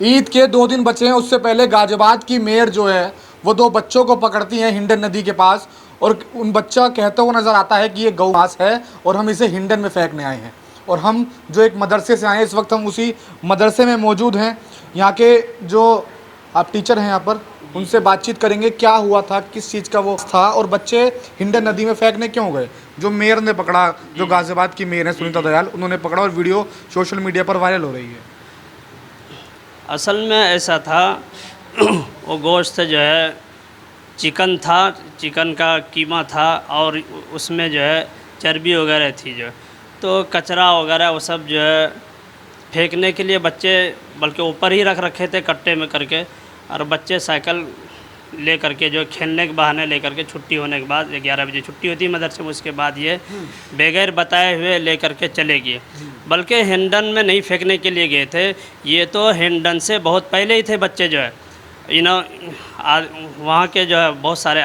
ईद के 2 दिन बचे हैं, उससे पहले गाजियाबाद की मेयर जो है वो 2 बच्चों को पकड़ती हैं हिंडन नदी के पास, और उन बच्चा कहते हुए नज़र आता है कि ये गौ मांस है और हम इसे हिंडन में फेंकने आए हैं। और हम जो एक मदरसे से आए हैं, इस वक्त हम उसी मदरसे में मौजूद हैं। यहाँ के जो आप टीचर हैं यहाँ पर, उनसे बातचीत करेंगे क्या हुआ था, किस चीज़ का वो था, और बच्चे हिंडन नदी में फेंकने क्यों गए। जो मेयर ने पकड़ा, जो गाजियाबाद की मेयर है सुनीता दयाल, उन्होंने पकड़ा और वीडियो सोशल मीडिया पर वायरल हो रही है। असल में ऐसा था वो गोश्त जो है चिकन था, चिकन का कीमा था और उसमें जो है चर्बी वगैरह थी जो, तो कचरा वगैरह वो सब जो है फेंकने के लिए बच्चे बल्कि ऊपर ही रख रखे थे कट्टे में करके, और बच्चे साइकिल ले करके जो खेलने के बहाने ले करके छुट्टी होने के बाद 11 बजे छुट्टी होती है मदरसे में, उसके बाद ये बगैर बताए हुए ले करके चले गए। बल्कि हिंडन में नहीं फेंकने के लिए गए थे, ये तो हिंडन से बहुत पहले ही थे बच्चे जो है। वहाँ के जो है बहुत सारे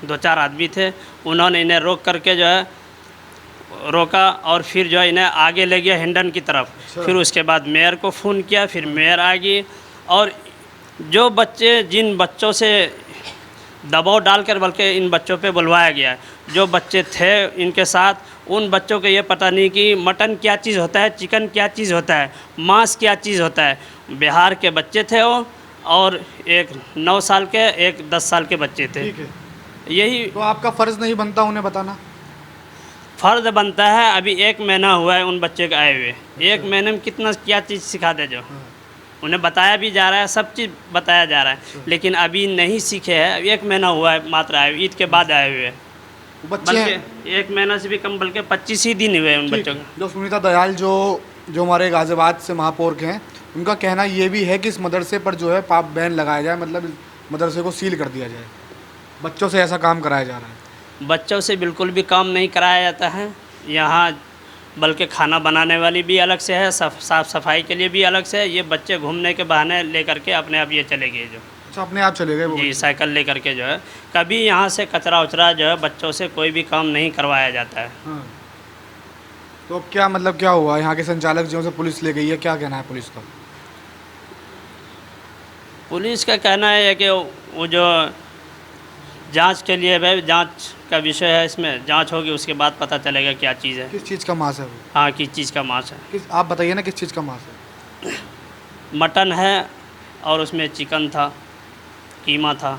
2-4 आदमी थे, उन्होंने इन्हें रोक करके जो है रोका और फिर जो है इन्हें आगे ले गया हिंडन की तरफ। फिर उसके बाद मेयर को फ़ोन किया, फिर मेयर आ गई, और जो बच्चे जिन बच्चों से दबाव डालकर बल्कि इन बच्चों पे बुलवाया गया है, जो बच्चे थे इनके साथ, उन बच्चों को ये पता नहीं कि मटन क्या चीज़ होता है, चिकन क्या चीज़ होता है, मांस क्या चीज़ होता है। बिहार के बच्चे थे वो, और एक 9 साल के, एक 10 साल के बच्चे थे। ठीक है, यही तो आपका फ़र्ज़ नहीं बनता उन्हें बताना? फ़र्ज़ बनता है। अभी 1 महीना हुआ है उन बच्चे को आए हुए, 1 महीने में कितना क्या चीज़ सिखा दे जो उन्हें बताया भी जा रहा है, सब चीज़ बताया जा रहा है, लेकिन अभी नहीं सीखे हैं। 1 महीना हुआ है मात्र आए, ईद के बाद आए हुए हैं। बच्चे हैं, बल्कि 1 महीना से भी कम, बल्कि 25 ही दिन हुए हैं उन बच्चों को। जो सुनीता दयाल जो हमारे गाजियाबाद से महापौर के हैं, उनका कहना ये भी है कि इस मदरसे पर जो है पाक बैन लगाया जाए, मतलब इस मदरसे को सील कर दिया जाए। बच्चों से ऐसा काम कराया जा रहा है। बच्चों से बिल्कुल भी काम नहीं कराया जाता है यहाँ, बल्कि खाना बनाने वाली भी अलग से है, साफ़ सफाई के लिए भी अलग से है। ये बच्चे घूमने के बहाने ले करके अपने आप ये चले गए जो। अच्छा, अपने आप चले गए वो? जी, साइकिल ले करके जो है, कभी यहाँ से कचरा उचरा जो है बच्चों से कोई भी काम नहीं करवाया जाता है। हाँ। तो अब क्या मतलब क्या हुआ? यहाँ के संचालक जी से पुलिस ले गई है, क्या कहना है पुलिस का? पुलिस का कहना है कि वो जो जांच के लिए भाई, जांच का विषय है, इसमें जांच होगी, उसके बाद पता चलेगा क्या चीज़ है। किस चीज़ का मांस है वो? हाँ, किस चीज़ का मांस है। आप बताइए ना, किस चीज़ का मांस है? मटन है और उसमें चिकन था, कीमा था।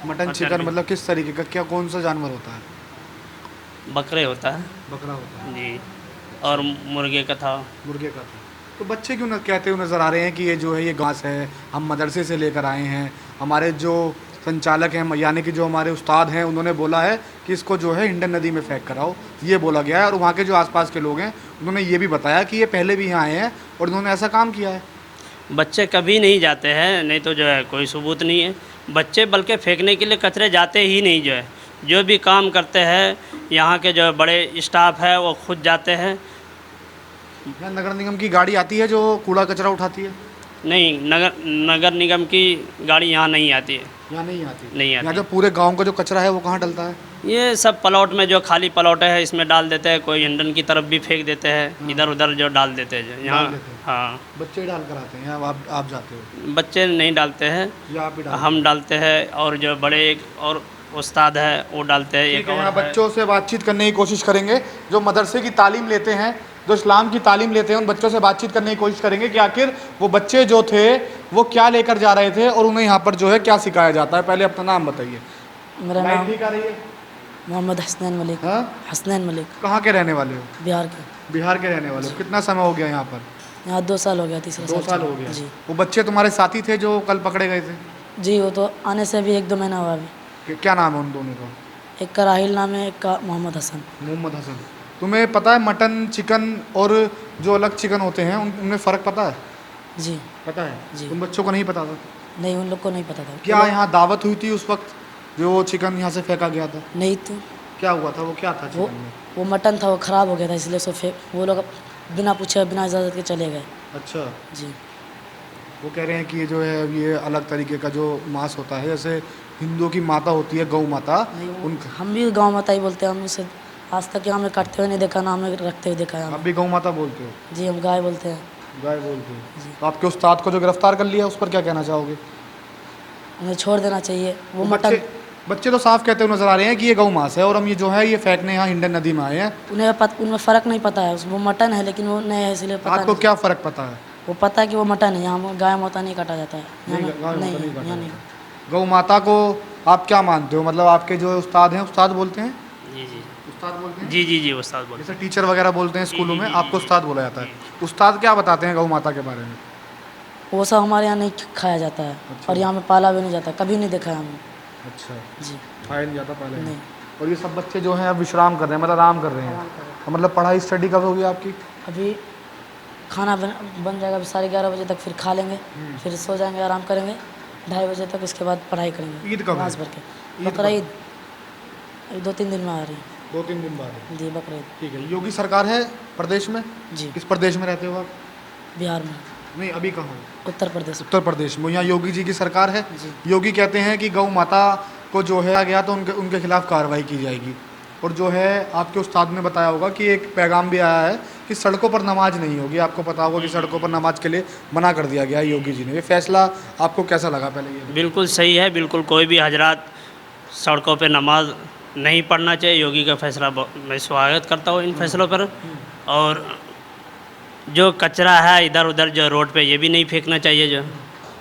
मटन और चिकन चर्बी। मतलब किस तरीके का, क्या कौन सा जानवर होता है? बकरे होता है बकरा होता है। जी, और मुर्गे का था। मुर्गे का था। तो बच्चे क्यों कहते हुए नज़र आ रहे हैं कि ये जो है ये घास है, हम मदरसे से लेकर आए हैं। हमारे जो संचालक हैं, यानी कि जो हमारे उस्ताद हैं, उन्होंने बोला है कि इसको जो है हिंडन नदी में फेंक कर आओ, ये बोला गया है। और वहाँ के जो आसपास के लोग हैं, उन्होंने ये भी बताया कि ये पहले भी यहाँ आए हैं और उन्होंने ऐसा काम किया है। बच्चे कभी नहीं जाते हैं, नहीं तो जो है कोई सबूत नहीं है। बच्चे बल्कि फेंकने के लिए कचरे जाते ही नहीं जो है। जो भी काम करते हैं यहाँ के जो बड़े स्टाफ है वो खुद जाते हैं। यहाँ नगर निगम की गाड़ी आती है जो कूड़ा कचरा उठाती है? नहीं, नगर निगम की गाड़ी यहाँ नहीं आती है। यहाँ नहीं आती? नहीं आती। यहाँ जो पूरे गांव का जो कचरा है वो कहाँ डलता है? ये सब प्लॉट में जो खाली प्लॉट है इसमें डाल देते हैं, कोई हिंडन की तरफ भी फेंक देते हैं, इधर उधर जो डाल देते हैं जो यहाँ। हाँ, बच्चे डाल कर आते हैं या आप जाते हो? बच्चे नहीं डालते हैं, या आप ही डालते हम डालते हैं, और जो बड़े एक और उस्ताद है वो डालते हैं। एक हैं? और यहाँ है। बच्चों से बातचीत करने की कोशिश करेंगे, जो मदरसे की तालीम लेते हैं, जो इस्लाम की तालीम लेते हैं, उन बच्चों से बातचीत करने की कोशिश करेंगे कि आखिर वो बच्चे जो थे वो क्या लेकर जा रहे थे और उन्हें यहाँ पर जो है क्या सिखाया जाता है। पहले अपना नाम बताइए। मेरा नाम ठीक आ रही है? मोहम्मद हसनैन मलिक। हाँ? हसनैन मलिक, कहाँ के रहने वाले हो? बिहार के। बिहार के रहने वाले हो। कितना समय हो गया यहाँ पर? यहाँ 2 साल हो गया, तीसरा 2 साल चल हो रहा है। गया। जी वो बच्चे तुम्हारे साथी थे जो कल पकड़े गए थे? जी, वो तो आने से भी 1-2 महीना हुआ अभी। क्या नाम है उन दोनों का? एक का राहिल नाम है, एक का मोहम्मद हसन। मोहम्मद हसन। तुम्हें पता है मटन चिकन और जो अलग चिकन होते हैं उनमें फ़र्क पता है? जी पता है जी। तुम बच्चों को नहीं पता था? नहीं, उन लोग को नहीं पता था। क्या यहाँ दावत हुई थी उस वक्त जो चिकन यहाँ से फेंका गया था? नहीं तो क्या हुआ था? वो क्या था वो चिकन में? वो मटन था, वो ख़राब हो गया था, इसलिए वो लोग बिना पूछे बिना इजाज़त के चले गए। अच्छा, जी वो कह रहे हैं कि ये जो है ये अलग तरीके का जो मांस होता है, जैसे हिंदुओं की माता होती है गौ माता, नहीं, उनका। हम भी गाँव माता ही बोलते हैं। हम उसे आज तक यहाँ में काटते हुए नहीं देखा, ना हमें रखते हुए देखा है आप हमें। भी गौ माता बोलते हो? जी, हम गाय बोलते हैं। गाय बोलते हैं। तो आपके उस्ताद को जो गिरफ्तार कर लिया उस पर क्या कहना चाहोगे? उन्हें छोड़ देना चाहिए। वो बच्चे मटन बच्चे तो साफ कहते हुए नजर आ रहे हैं कि ये गौ मांस है और हम ये जो है ये फेंकने यहाँ हिंडन नदी में आए हैं। उनमें फ़र्क नहीं पता है। वो मटन है लेकिन वो नहीं है, इसलिए पता आपको नहीं। क्या फ़र्क पता है? वो पता है कि वो मटन है। यहाँ गाय मोता नहीं काटा जाता है। यहाँ नहीं, गाय नहीं, मोता नहीं काटा यहाँ नहीं। गौ माता को आप क्या मानते हो? मतलब आपके जो उस्ताद हैं, उस्ताद बोलते हैं? जी जी उस्ताद बोलते हैं? जी जी जी उस्ताद बोल जैसे टीचर वगैरह बोलते हैं स्कूलों में, जी, आपको उस्ताद बोला जाता है। उस्ताद क्या बताते हैं गौ माता के बारे में? वो सब हमारे यहाँ नहीं खाया जाता है। और यहाँ में पाला भी नहीं जाता, कभी नहीं देखा है हमने। अच्छा, जी खाया नहीं जाता पहले? नहीं। और ये सब बच्चे जो हैं अब विश्राम कर रहे हैं, मतलब आराम कर रहे हैं। तो मतलब पढ़ाई स्टडी कब होगी आपकी? अभी खाना बन जाएगा। अभी 11:30 बजे तक, फिर खा लेंगे, फिर सो जाएंगे, आराम करेंगे 2:30 बजे तक। उसके बाद पढ़ाई करेंगे। ईद कब है? नमाज पढ़ के। ईद बकरा ईद अभी 2-3 दिन में आ रही है। 2-3 दिन बाद? जी बकरा ईद। ठीक है। योगी सरकार है प्रदेश में? जी किस प्रदेश में रहते हो आप? बिहार में, नहीं, अभी कहाँ हो? उत्तर प्रदेश। उत्तर प्रदेश में। यहाँ योगी जी की सरकार है। जी। योगी कहते हैं कि गौ माता को जो है आ गया तो उनके उनके खिलाफ कार्रवाई की जाएगी। और जो है आपके उस्ताद ने बताया होगा कि एक पैगाम भी आया है कि सड़कों पर नमाज नहीं होगी। आपको पता होगा कि सड़कों पर नमाज के लिए मना कर दिया गया है योगी जी ने। ये फैसला आपको कैसा लगा पहले ये? बिल्कुल सही है। बिल्कुल कोई भी हजरात सड़कों पे नमाज नहीं पढ़ना चाहिए। योगी का फैसला मैं स्वागत करता हूँ इन फैसलों पर। और जो कचरा है इधर उधर जो रोड पे, ये भी नहीं फेंकना चाहिए जो।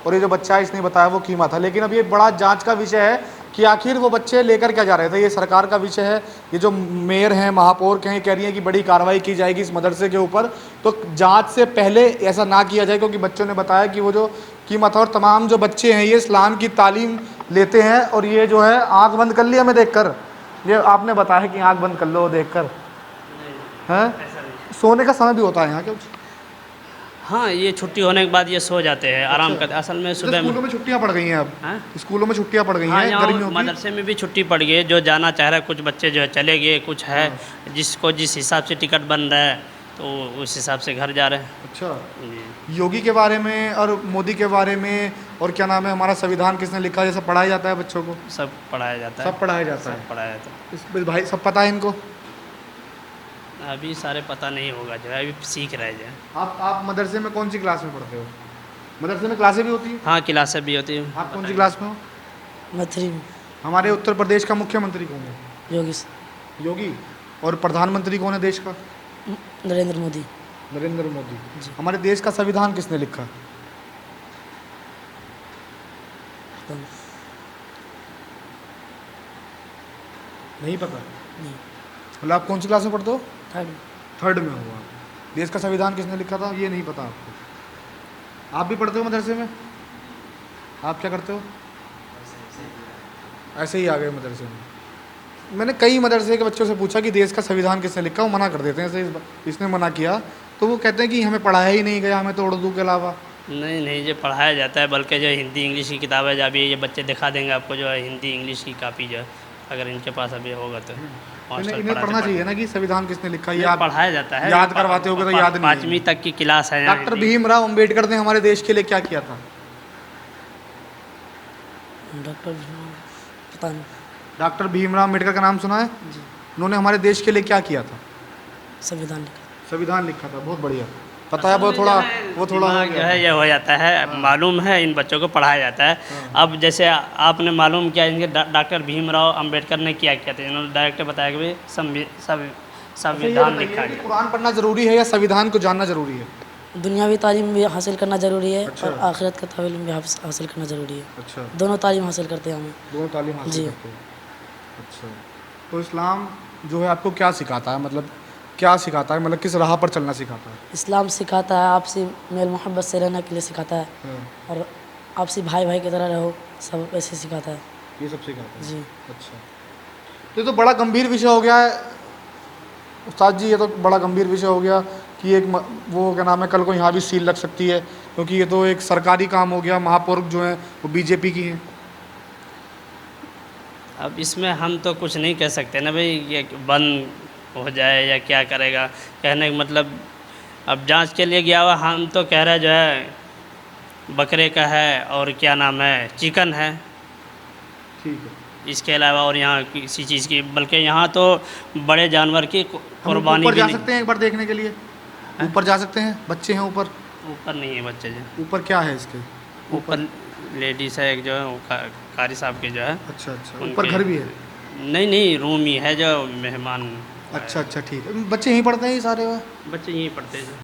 और ये जो बच्चा है इसने बताया वो कीमा था। लेकिन अब ये बड़ा जांच का विषय है कि आखिर वो बच्चे लेकर क्या जा रहे थे। ये सरकार का विषय है। ये जो मेयर हैं, महापौर कहें, कह रही हैं कि बड़ी कार्रवाई की जाएगी इस मदरसे के ऊपर। तो जांच से पहले ऐसा ना किया जाए, क्योंकि बच्चों ने बताया कि वो जो कीमा था और तमाम जो बच्चे हैं ये इस्लाम की तालीम लेते हैं। और ये जो है आँख बंद कर लिया हमें देख कर। ये आपने बताया कि आँख बंद कर लो देख कर, हैं? सोने का समय भी होता है यहाँ क्या? हाँ, ये छुट्टी होने के बाद ये सो जाते हैं, आराम करते हैं। असल में सुबह स्कूलों में छुट्टियाँ पड़ गई हैं अब। हाँ? स्कूलों में छुट्टियाँ पड़ गई हाँ, हैं यहाँ गर्मियों की। मदरसे में भी छुट्टी पड़ गई है। जो जाना चाह रहा है, कुछ बच्चे जो है चले गए, कुछ है जिसको जिस हिसाब से टिकट बन रहा है तो उस हिसाब से घर जा रहे हैं। अच्छा, जी। योगी के बारे में और मोदी के बारे में और क्या नाम है, हमारा संविधान किसने लिखा, जैसा पढ़ाया जाता है बच्चों को? सब पढ़ाया जाता है। सब पढ़ाया जाता है। सब पढ़ाया जाता है। इस भाई सब पता है इनको? अभी सारे पता नहीं होगा जो है, अभी सीख रहे हैं। आप मदरसे में कौन सी क्लास में पढ़ते हो? मदरसे में क्लासें भी होती हैं? हाँ, क्लासें भी होती हैं। आप कौन सी क्लास में हो? मैं 3 में। हमारे उत्तर प्रदेश का मुख्यमंत्री कौन है? योगी योगी। और प्रधानमंत्री कौन है देश का? नरेंद्र मोदी। नरेंद्र मोदी। हमारे देश का संविधान किसने लिखा? नहीं पता? नहीं। मतलब आप कौन सी क्लास में पढ़ते हो? 3rd में। 3rd में हुआ। देश का संविधान किसने लिखा था ये नहीं पता आपको? आप भी पढ़ते हो मदरसे में? आप क्या करते हो? ऐसे ही आ गए मदरसे में। मैंने कई मदरसे के बच्चों से पूछा कि देश का संविधान किसने लिखा, वो मना कर देते हैं। ऐसे इसने मना किया तो वो कहते हैं कि हमें पढ़ाया ही नहीं गया, हमें तो उर्दू के अलावा। नहीं, जो पढ़ाया जाता है, बल्कि जो हिंदी इंग्लिश की किताबें जब ये बच्चे दिखा देंगे आपको जो है हिंदी इंग्लिश की कापी जो है, अगर इनके पास अभी होगा तो इन्हें पढ़ना चाहिए ना कि संविधान किसने लिखा। याद पढ़ाया जाता है। याद करवाते होगे तो याद नहीं। 5वीं तक की क्लास है। डॉक्टर भीमराव अंबेडकर ने हमारे देश के लिए क्या किया था? पता नहीं। डॉक्टर भीमराव अंबेडकर का नाम सुना है? उन्होंने हमारे देश के लिए क्या किया था? संविधान लिखा। संविधान लिखा था। बहुत बढ़िया पता है। वो थोड़ा जो है ये हो जाता है, मालूम है, इन बच्चों को पढ़ाया जाता है। अब जैसे आपने मालूम किया इनके डॉक्टर भीमराव अंबेडकर ने क्या किया था, इन्होंने डायरेक्ट बताया कि भाई संविधान लिखा है। कुरान पढ़ना जरूरी है या संविधान को जानना जरूरी है? दुनियावी तालीम भी हासिल करना ज़रूरी है। अच्छा। और आखिरत का तालीम भी हासिल करना ज़रूरी है। अच्छा, दोनों तालीम हासिल करते हैं हमें। दोनों तालीम हासिल जी। करते हैं। अच्छा, तो इस्लाम जो है आपको क्या सिखाता है? मतलब क्या सिखाता है, मतलब किस राह पर चलना सिखाता है? इस्लाम सिखाता है आपसी मेल मोहब्बत से रहने के लिए सिखाता है। और आपसी भाई भाई की तरह रहो, सब ऐसे सिखाता है। ये सब सिखाता है। जी। अच्छा, तो ये तो बड़ा गंभीर विषय हो गया है उस्ताद जी। ये तो बड़ा गंभीर विषय हो गया कि एक वो क्या नाम है, कल को यहाँ भी सील लग सकती है, क्योंकि ये तो एक सरकारी काम हो गया। महापौर जो हैं वो बीजेपी की हैं। अब इसमें हम तो कुछ नहीं कह सकते ना भाई, ये बंद हो जाए या क्या करेगा। कहने का मतलब अब जांच के लिए गया हुआ, हम तो कह रहे जो है बकरे का है और क्या नाम है चिकन है, ठीक है। इसके अलावा और यहाँ किसी चीज़ की, बल्कि यहाँ तो बड़े जानवर की हम कुर्बानी ऊपर भी जा नहीं। सकते हैं एक बार देखने के लिए? ऊपर जा सकते हैं? बच्चे हैं ऊपर? ऊपर नहीं है बच्चे जो, ऊपर क्या है इसके? ऊपर लेडीज़ है एक जो है वो कारी साहब के जो है। अच्छा अच्छा, उनके- ऊपर घर भी है? नहीं नहीं, रूम ही है जो मेहमान। अच्छा अच्छा, ठीक है। बच्चे यहीं पढ़ते हैं ये सारे? वह बच्चे यहीं पढ़ते हैं जो।